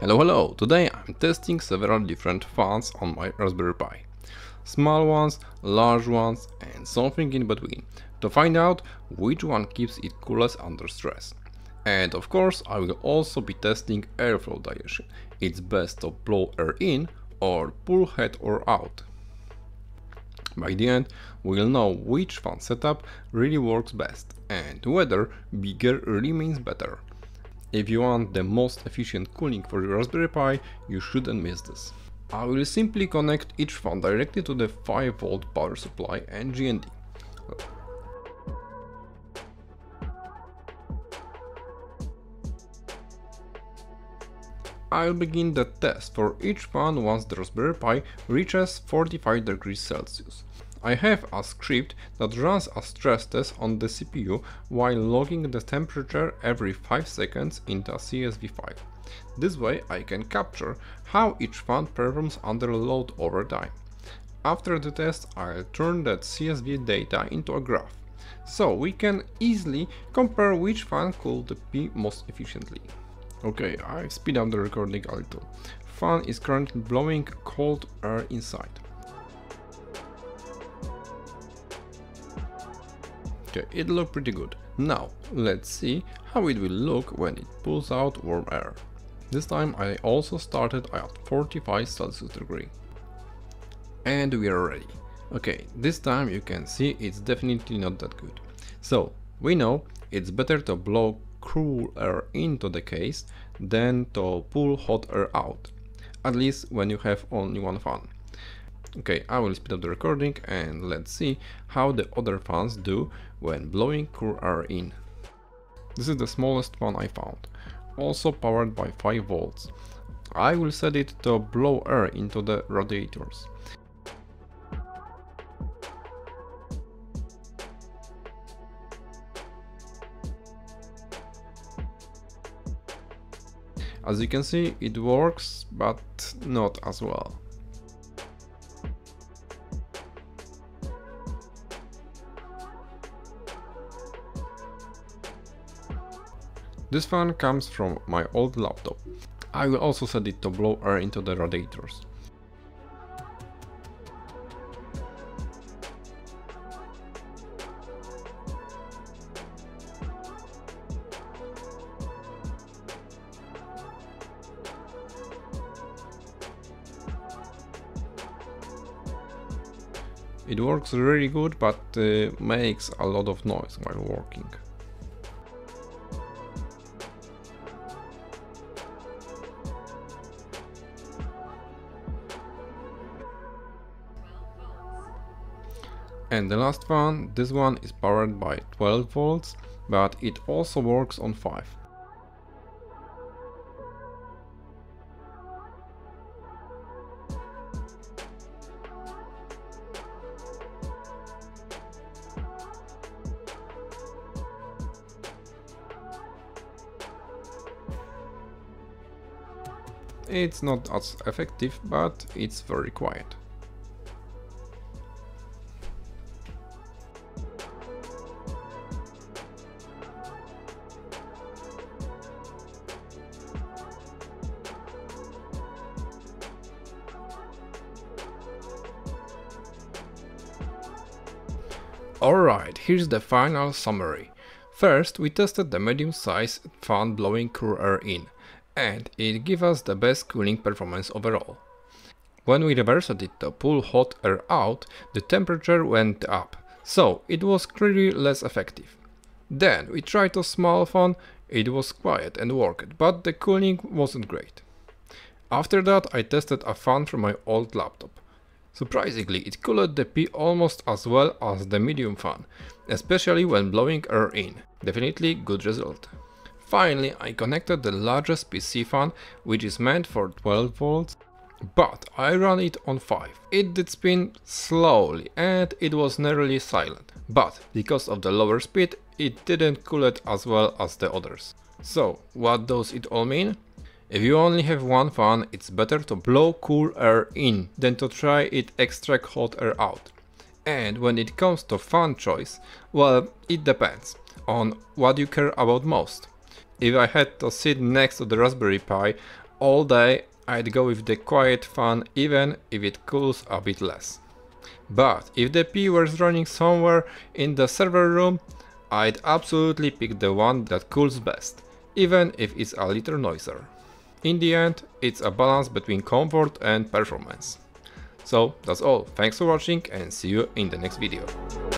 Hello! Today I'm testing several different fans on my Raspberry Pi. Small ones, large ones and something in between, to find out which one keeps it coolest under stress. And of course I will also be testing airflow digestion. It's best to blow air in or pull head or out. By the end, we'll know which fan setup really works best and whether bigger really means better. If you want the most efficient cooling for your Raspberry Pi, you shouldn't miss this. I will simply connect each fan directly to the 5V power supply and GND. I'll begin the test for each fan once the Raspberry Pi reaches 45 degrees Celsius. I have a script that runs a stress test on the CPU while logging the temperature every 5 seconds into a CSV file. This way I can capture how each fan performs under load over time. After the test I'll turn that CSV data into a graph, so we can easily compare which fan cooled the Pi most efficiently. Okay, I speed up the recording a little. Fan is currently blowing cold air inside. Okay, it looked pretty good. Now, let's see how it will look when it pulls out warm air. This time I also started at 45 Celsius degree. And we are ready. Okay, this time you can see it's definitely not that good. So, we know it's better to blow cool air into the case than to pull hot air out. At least when you have only one fan. Okay, I will speed up the recording and let's see how the other fans do when blowing cool air in. This is the smallest fan I found, also powered by 5V. I will set it to blow air into the radiators. As you can see, it works, but not as well. This fan comes from my old laptop. I will also set it to blow air into the radiators. It works really good, but makes a lot of noise while working. And the last fan, this one is powered by 12V, but it also works on 5. It's not as effective, but it's very quiet. Alright, here's the final summary. First, we tested the medium-sized fan blowing cool air in, and it gave us the best cooling performance overall. When we reversed it to pull hot air out, the temperature went up, so it was clearly less effective. Then we tried a small fan, it was quiet and worked, but the cooling wasn't great. After that I tested a fan from my old laptop. Surprisingly, it cooled the Pi almost as well as the medium fan, especially when blowing air in. Definitely good result. Finally, I connected the largest PC fan, which is meant for 12V, but I ran it on 5. It did spin slowly and it was nearly silent, but because of the lower speed, it didn't cool it as well as the others. So, what does it all mean? If you only have one fan, it's better to blow cool air in than to try it extract hot air out. And when it comes to fan choice, well, it depends on what you care about most. If I had to sit next to the Raspberry Pi, All day I'd go with the quiet fan even if it cools a bit less. But if the P was running somewhere in the server room, I'd absolutely pick the one that cools best, even if it's a little noisier. In the end, it's a balance between comfort and performance. So that's all, thanks for watching and see you in the next video.